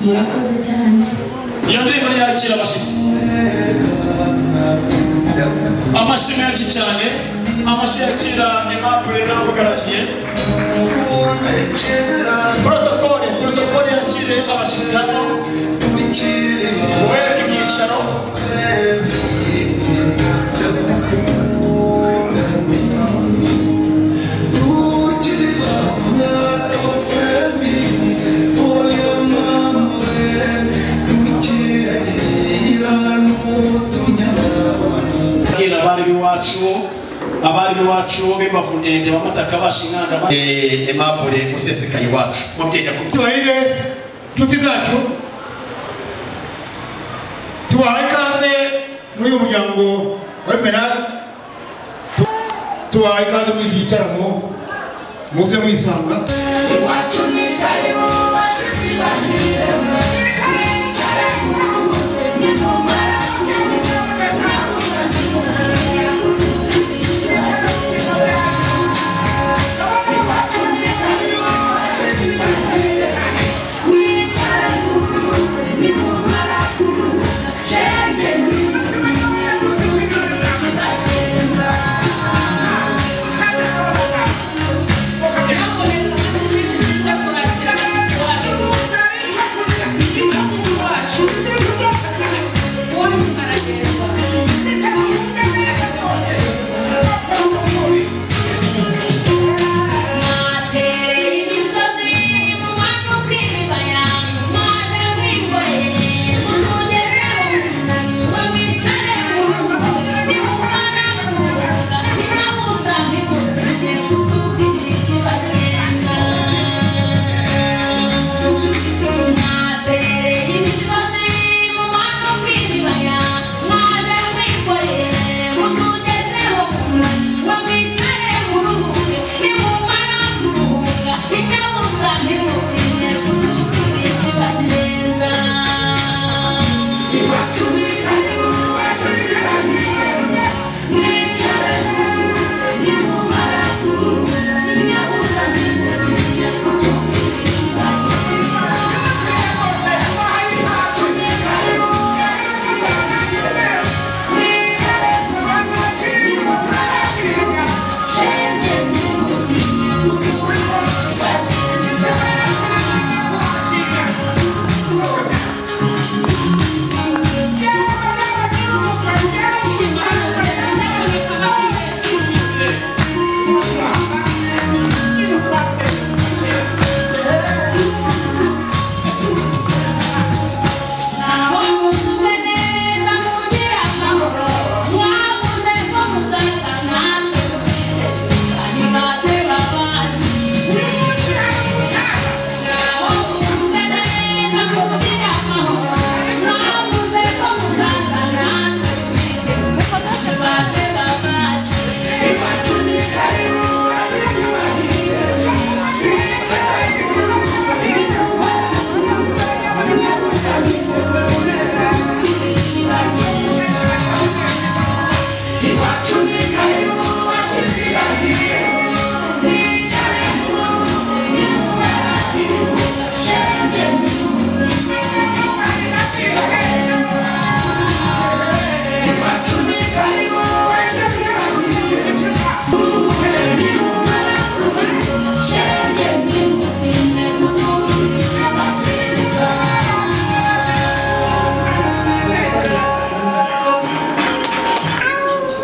murakoze cyane. Iyo ndirimbo yakira abashitsi. Amashimwe menshi cyane. Amashekira Aimable n'abugaragiye. Protokole yakire abashitsi hano. Mubereke ibyicaro. Abari biwacu b'Imavunenge bamataka bashinganda Aimable Musesekaye wacu mubyeyi tubahire tuti zacu tubahaye ikaze muri uyu muryango wa Venerable tubahaye ikaze muri iki gitaramo muze mwisanga Iwacu ni karibu bashitsi bahire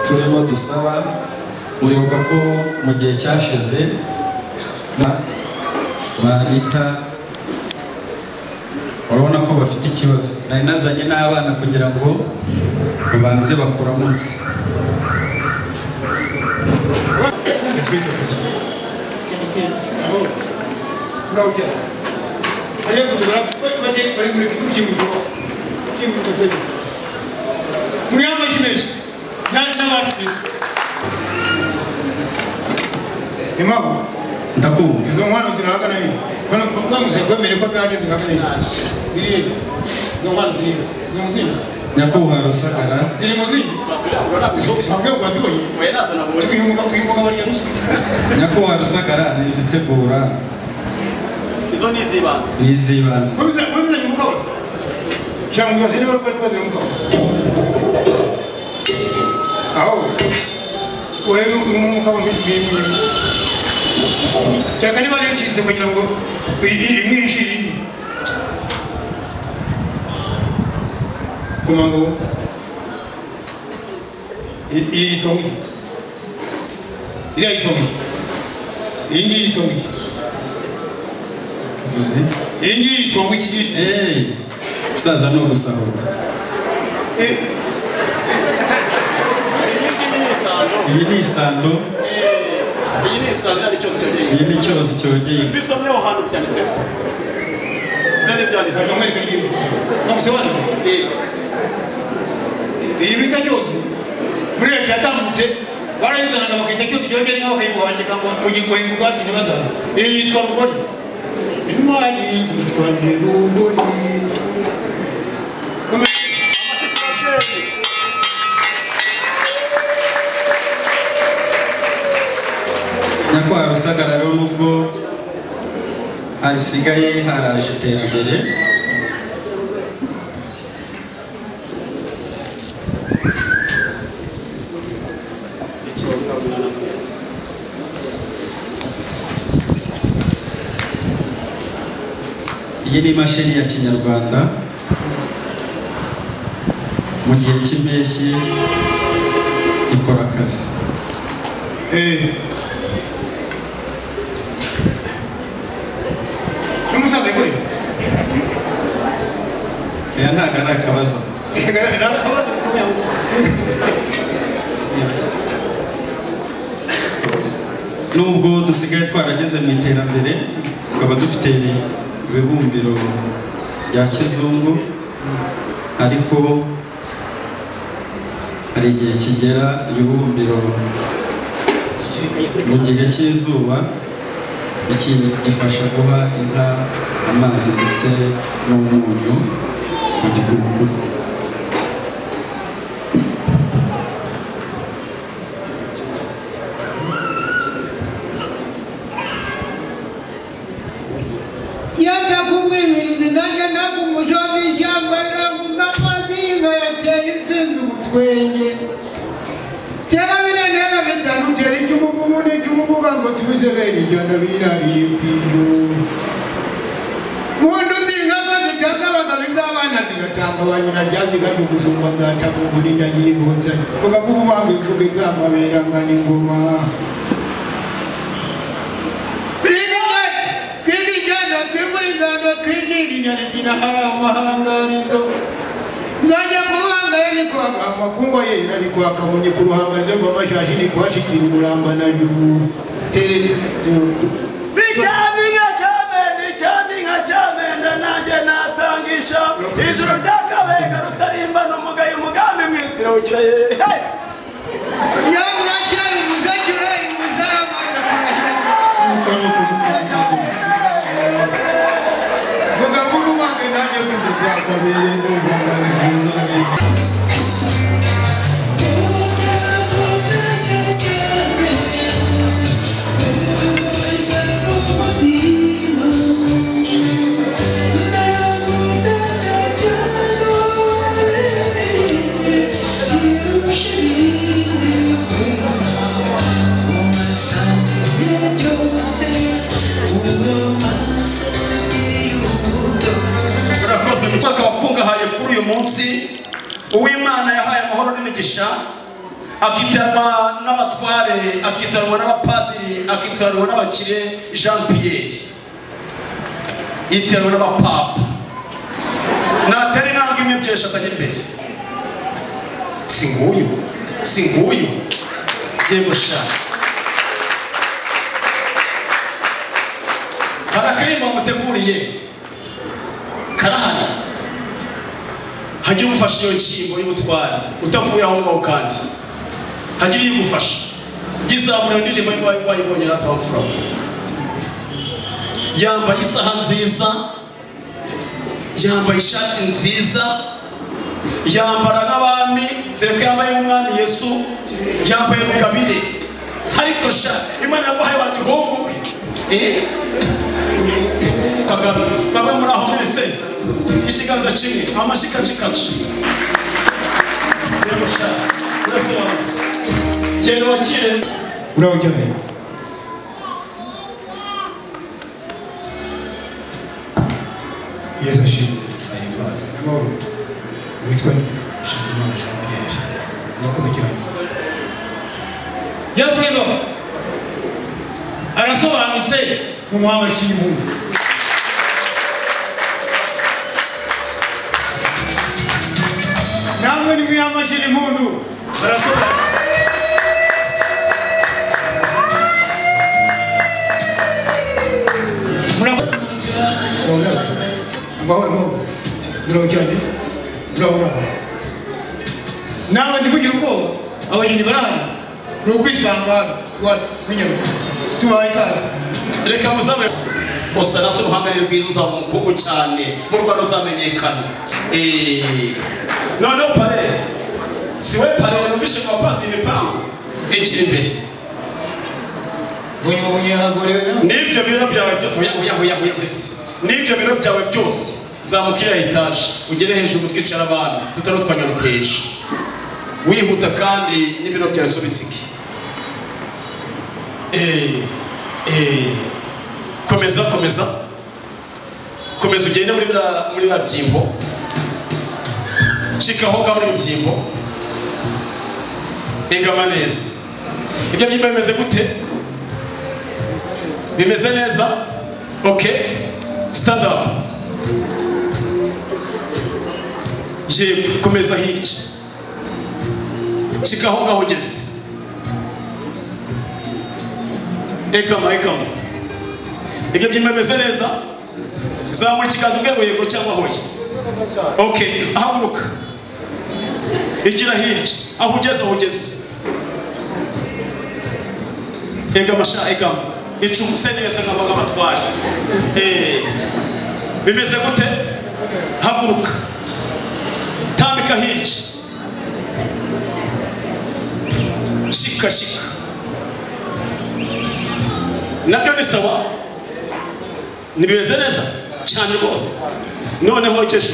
turimo dusaba uribuka ko mu gihe cyashize barita urabona ko bafite ikibazo nari nazanye n'abana kugira ngo babanze bakuramutse Aimable ndakumva izo nkwano zirahagana he kono bamuze kwemere ko zaje zihagana he ziri izo nkwano ziri izo muzinga nyakubahwa Rusagara ziri muzinga sabwe ubazibonye kwimuka bari yarushye nyakubahwa Rusagara nizitegura izo nizibanze kubiza nyumuka cyangwa se niba twari twaze mu aho wewe n'umugabo mimi cyangwa niba ngize kugira ngo imwishiri kumango itongi ira itongi ingi itongi uzi ingi itongi iki kusaza no gusahura iyi ni isando iyi ni isando ari cyose cyogeye iyi ni cyose cyogeye bisomye aho hantu byanditse dore byanditse amwereka ngiye no gusobanura iyi bita cyose muri leta yatambutse barayizanaga bakita cyose cyogeye nkaho kayibuhandika ngo kugigohinga ubwatsi ntibazaza iyi yitwa rugori intwari yitwa rugori nyakubahwa Rusagara rero nubwo hasigaye haraje iterambere iyi ni imashini ya kinyarwanda mu gihe cy'impeshyi ikora akazi n'umusaza kuri aya ntabwo ari akabazo nubwo dusigaye twarageze mu iterambere tukaba dufite ibibumbiro bya kizungu ariko hari igihe kigera ibibumbiro mu gihe cy'izuba iki gifasha guha inka amazi ndetse n'umunyu mu gihugu yatakumwimiriza nanjye nakumujozi ishyamba riraguza amazinga yateye imfizi umutwenge tera binanera bitanu tera icyumugumu n'icyumuguga ngo tubize bene ijana birarire kw'ibyo mundu zingama zitanga abagabo iz'abana zigatanga ba nyina ryazigarye umushumba nzaca mu burinda yivutse ugavuga ubanga imvuga izamabera ngana ingoma kwigirira inyarigina hari amahangarizo zajya ku ruhangara ni kwa makungo yera ni kwa kamonyi ku ruhangarizo rw'amashashi ni kuhashikira umuramba na jubu Icyaminka cyamenda nanjye natangisha ijuru ry'akabenga rutarimba n'umugayo umugambi mw'isiro ugira ye yamurajya imuzajyura imuzaramaza kugavuga ubange nanjye kugeza akabere n'ubungane bwiza neza Mutaka wakungahaye kuri uyu munsi uw'Imana yahaye amahoro n'imigisha akitaranwa n'abatware akitaranwa n'abapadiri akitaranwa n'abakire Jean Pierre yitaranwa n'abapapa natari ntabwo imwe byesha atajya imbere singuyu yego sha harakarimba muteguriye karahari hagira umufasha iyo nshingo y'ubutwari utavuye aho ngaho kandi hagira iyo ugufasha gizabura indirimbo y'uwayibonye natawufura yambaye isaha nziza yambaye ishati nziza yambara nk'abami dore ko yambaye nk'umwami Yesu yambaye mukabire ariko sha Imana yaguhaye wa gihungu we kagame baba muri aho mwese ikiganza kimwe amashika cikaci yamusha urasobanutse genda wakire urawujyaye Yesu ashimwe amahoro witwa Shizimana Jean Pierre murakoze cyane yabwino arasobanutse mu muhanga cy'impungu namwe ni mwihama cy'impundu arasobanutse amahoro murawujyanye murawuraho nawe ntimugire ubwoba abageni barahari ni ukwisangana n'inyama tubaye ikaze reka muzabe usa na se uruhangane rwiza uzaba umukobwa cyane mu Rwanda uzamenyekana noneho pare siwe pare numvishe kwa pasi imipango ikiri imbere n'ibyo biro byawe byose uretse n'ibyo biro byawe byose zamukira etaje ugere hejuru twicara abantu tutarutwanya ruteje wihuta kandi n'ibiro byawe sobisike komeza ugende muri babyimbo cikaho ka muri byimbo egama neza ibyo byimbo bimeze gute bimeze neza okay stand up komeza hirya cikaho ngaho ugeze egama ibyo byimbo bimeze neza zamura ikiganza ubwego yego cyangwa hoye okay haguruka igira hirya aho ugeze egama sha egama icumuse neza nk'abaga batwaje bimeze gute haguruka tambika hirya shika nabyo ni sawa nibimeze neza cyane rwose noneho kesho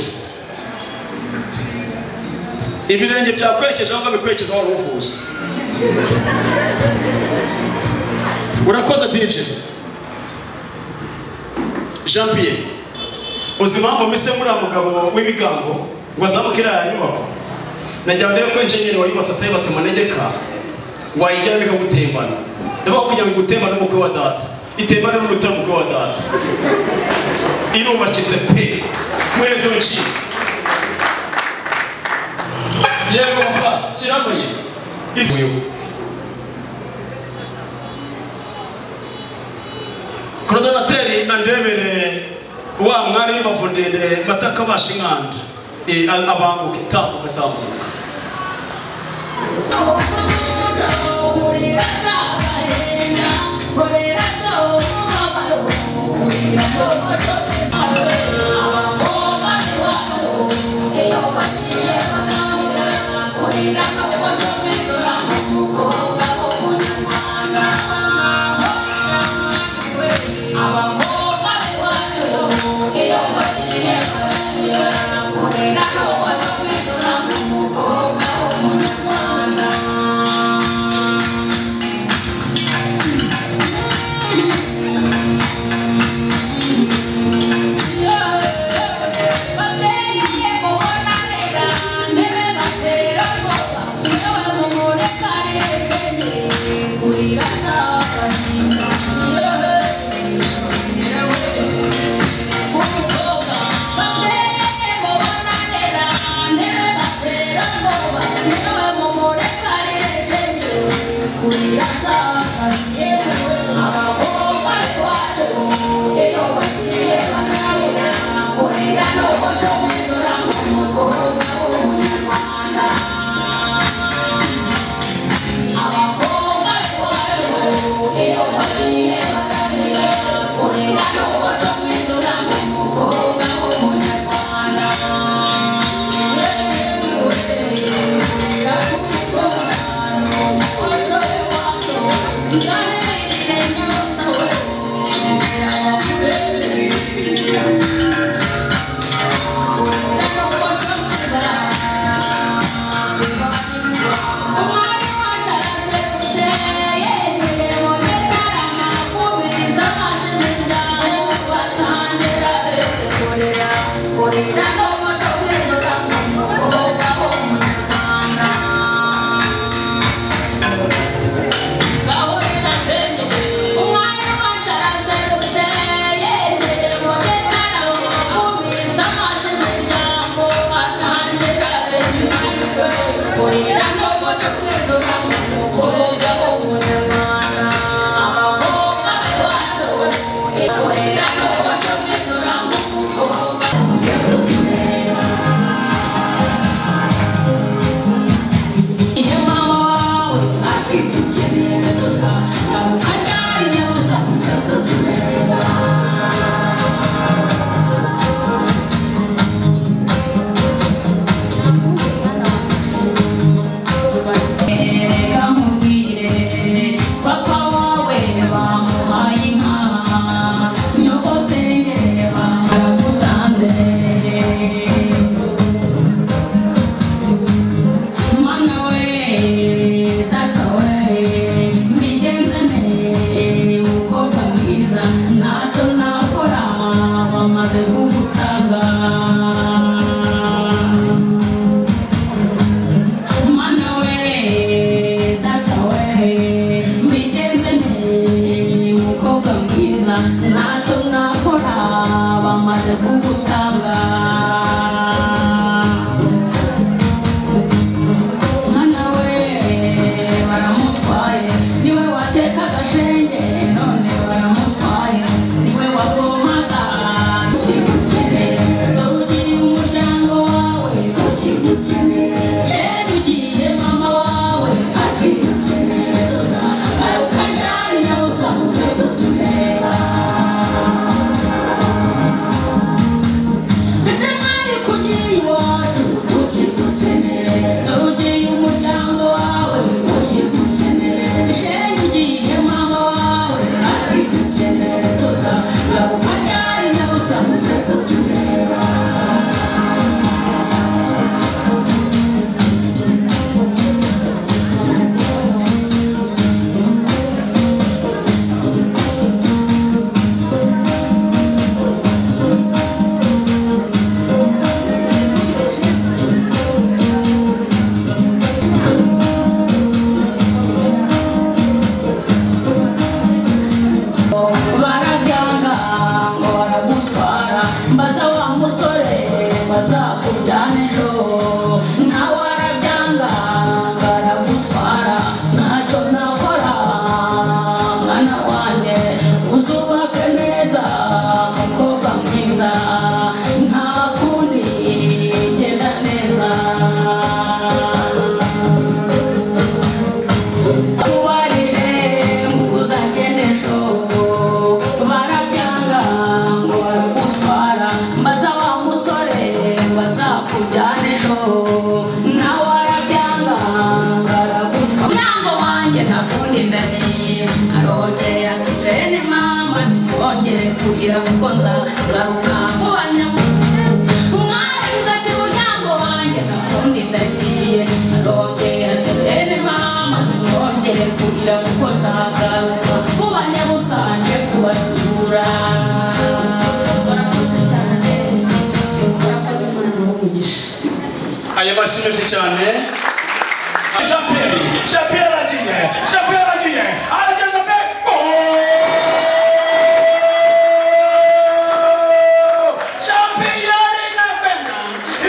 ibirenge byakwerekeje aho bikwerekeza aho uvuye urakoze DJ Jean Pierre uzi impamvu mise muri mugabo w'ibigango ngo azamukira ya nyubako najya ndebe ko engineer wayibasa atayibatse manegeka wayijyana bikagutembana ndaba kugira ngo gutembana n'umukwe wa data itembana n'urutara umukwe wa data inubakize pe mwerezo nshi yego mpa shiramoye izuyo Coordonateri andebere wa mwari bavundene mataka bashinkanda abangu tambuka bamaze kugutanga mwana we baramutwaye niwe wateka agashenge none baramutwaye niwe wavomaga ukigukeneye dore ugiye umuryango wawe ukigukeneye rero ugiye mama wawe akigukeneye soza arukanyari nyabusa muze kutureba mbese mwari kugiye iwacu ukigukeneye dore ugiye umuryango wawe ukigukeneye shenge ugiye mama wawe akigukeneye soza arukanyari nyabusa muze kutureba barabyanga ngo baragutwara mbaza wa musore bazakujyana ejo nawe arabyanga ngo aragutwara ntacyo nakora mwana wanjye uzubake neza mukobwa mwiza nta kundi genda neza tubarije mukuzagendesho barabyanga ngo baragutwara mbaza wa musore bazakujyana ejo nawe arabyanga ngo aragutwara muryango wanjye nta kundi ndagiye arongeye ati bene mama ntibongere kurira kuko nzagaruka vuba umwarimu ati muryango wanjye nta kundi ndagiye arongeye ati bene mama ntibongere kurira kuko nzagaruka vuba nyabusange kubasura barakoze cyane barakoze imana n'umugisha aya mashimije cyane Jean-Pierre aragiye arageze pe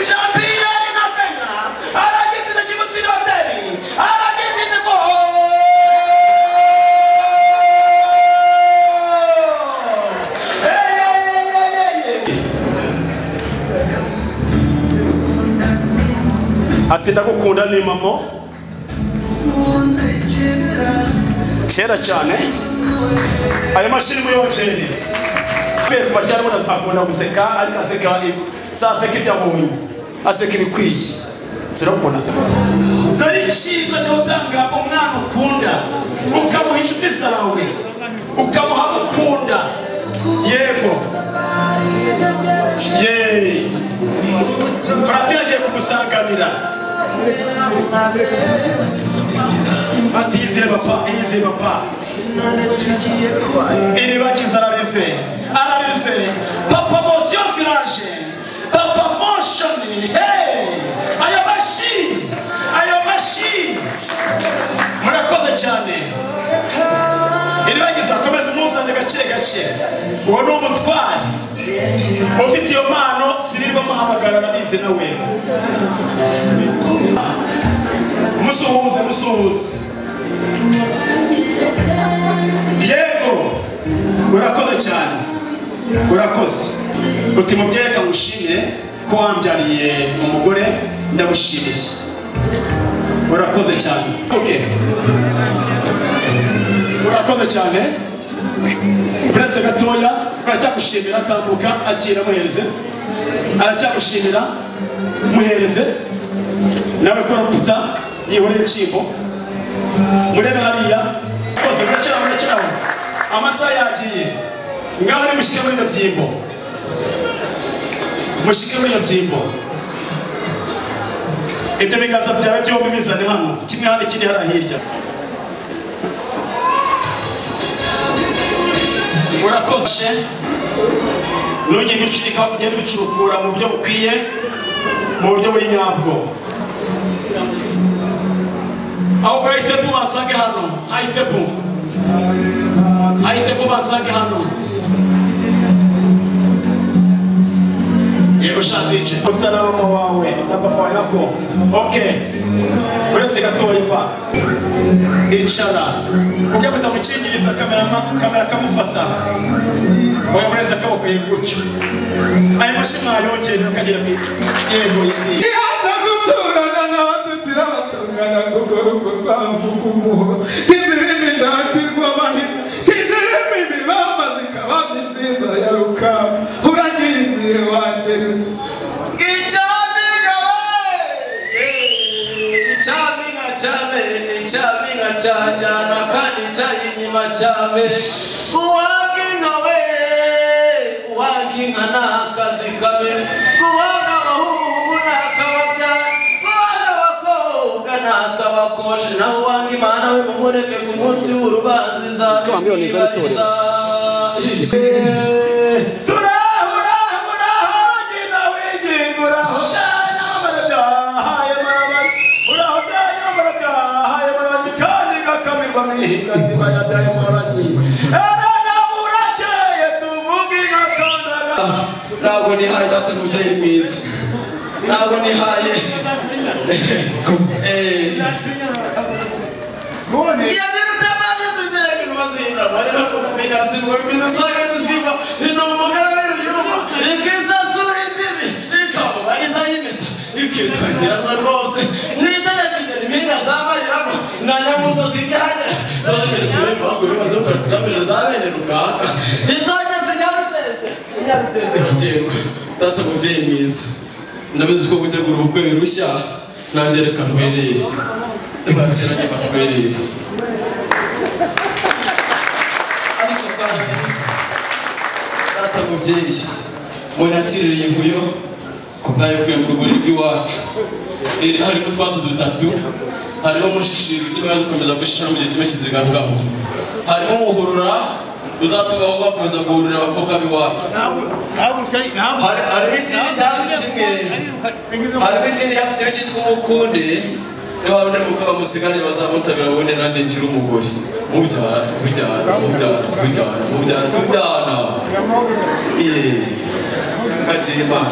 Jean-Pierre inapenda arageze na Kimusiri hoteli arageze na ati ndagukunda ni mamo kera cyane ayo mashini muri hoteli kuva cyane umuntu akunda guseka ariko aseka saseka ibyabonye aseka ibikwiye sirakubona dore icyiza cyo gutanga umwana ukunda ukamuha inshuti zawe ukamuha ukunda yego yeee Fratira agiye kumusanganira ati yizire papa iribagiza ararize papa motion siraje papa motion hey ayo mashi murakoze cyane iribagiza akomeze muzane gake uwo ni umutwari ufite iyo mpano sirirwa muhamagara arabizi nawe musuhuze yego urakoze cyane urakoze uti mubyeyi kamushimire ko wambyariye umugore ndagushimiye urakoze cyane okay urakoze cyane uretse gatoya aracyagushimira tambuka akira muhereze aracyagushimira muhereze nawe ko ruputa yihoreye inshyimbo murebe hariya rwose murekeraho amasaha yagiye ngaho ni mushyike muri iyo byimbo ibyo biganza byawe byombi bizane hano kimwe hano ikindi hariya hirya urakoze nujye bicurika ugende bicurukura mu buryo bukwiye mu buryo buri nyabwo aho hayitepu basange hano hayitepu basange hano shadije usa na mama wawe na papa wawe nako okay uretse gatoya pa icara kubyo mutamukingiriza kamera kamufata oya mureza akaboko yegutyo ayo mashimwe yongeye akagira yego yiti yaza guturana n'abatutira batungana kugoruko rwavuga umuhoro tizirimi ndatirwa bahize tizirimi ibibamba zikabandi nziza ya rukaba uragira inzihe wangere Chaminga chanjana kandi chayinyima chame kuwakinga we kuwakinga nakazi kame kuwanga bahungu nakababya kuwanga bakobwa nakabakoshe naho wanga imana we mumureke ku munsi w'urubanziza ntabwo nihaye data n'umubyeyi mwiza ntabwo nihaye data mubyeyi mwiza ndabizi ko gutegura ubukwe birushya nanjye reka ntwerere twakiranye batwerere ariko kandi data mubyeyi munyakirire inkuyo nayikuye mu rugori rw'iwacu harimo utwatsi dutatu harimo umushishiri utuma zikomeza gushishana mu gihe kimwe kizigagaho harimo umuhurura uzatubaho bakomeza guhurira abakobwa b'iwacu harimo ikindi cyatsi kimwe harimo ikindi cyatsi kimwe cyitwa umukunde niba babone mu bwabo musigane bazamutabira ubundi nanjye ngira umugore mubyara tujyana bakiri imana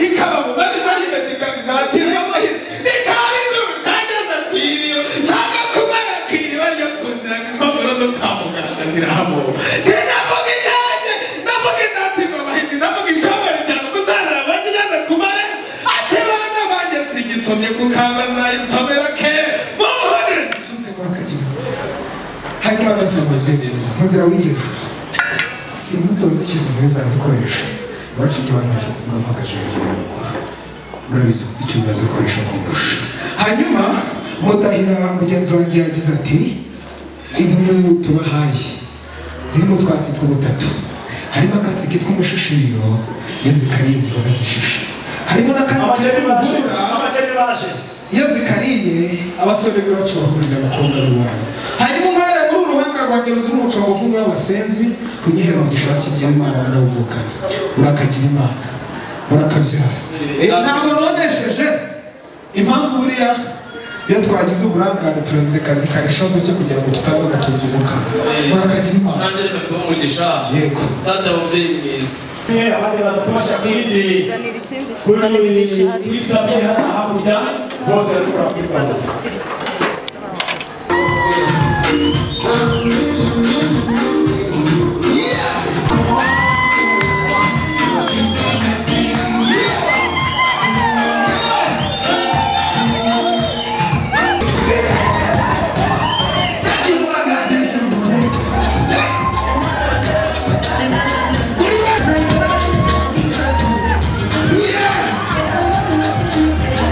ikaba mu bariza y'imedika natirwa amahirwe ikaba izuba cyageze kwiriyo cyangwa kumara kwiriba ryo kunzira impapuro zo kwa muganga zirahamuwe navuga inyange navuga inatirwa amahirwe navuga inshobora cyane umusaza bagigeze kumare ati bana banjye sigisomye kukanga nzayisomera kere muhonere zishunze kwa kagira hanyuma agatuzo byegeza nkundira wigisha simutoza ikizo neza zikoresha iwacu tubanaje kuvuga ko akajejere gukora murabizi icyo uzazikoresha kundusha hanyuma mudahira mugenzi wanjye yagize ati inkuru tubahaye zirimo utwatsi tw'ubutatu harimo akatsi kitwa umushishiro iyo zikariye zihora zishisha harimo n'akandi iyo zikariye abasore b'iwacu bahurira abakobwa b'iwanyu hanyuma umwere muri uru ruhanga rwanjye ruzira umucongo kumwe w'abasenzi kunyihera mu gishoro kigira imana narawuvukanye urakagira imana urakabyara ntabwo nonesheje impamvu buriya iyo twagize uburangare turazireka zikarisha duke kugira ngo tutaza gutubyibuka urakagira imana nanjye reka tuba umugisha yego data mubyeyi mwiza abandi baza kubasha kuri tabi hano hakurya bose barakora kuri gahunda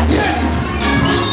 Yes!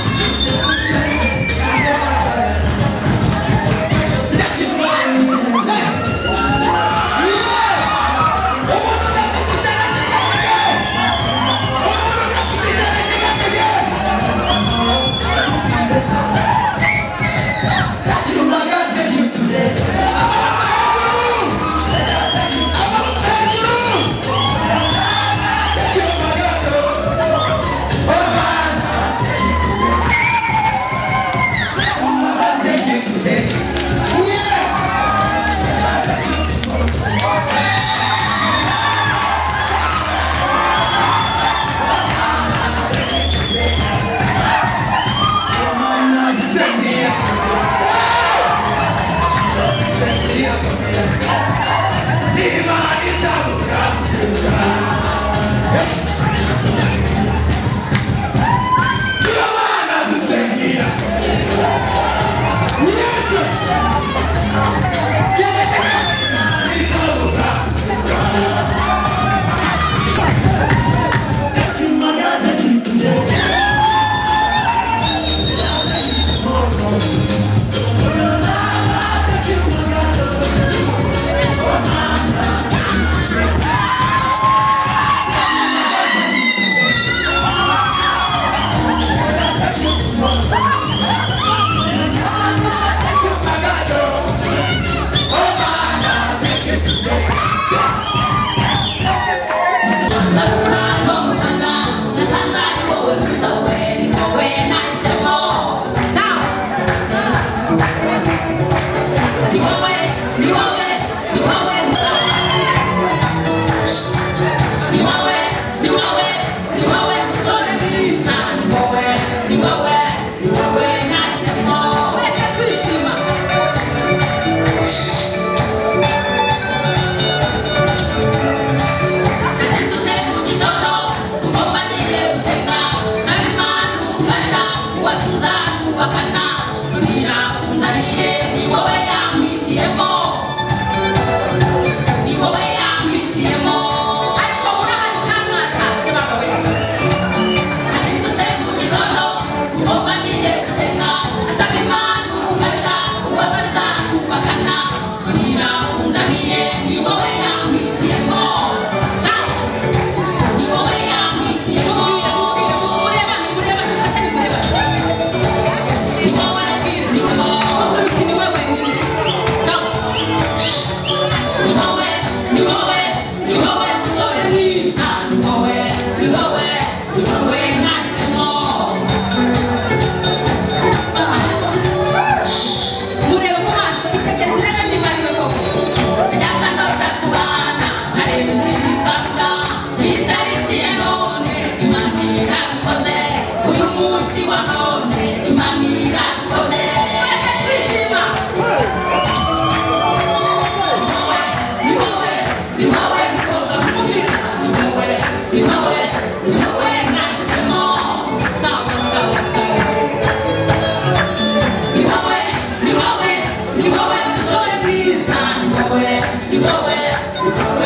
You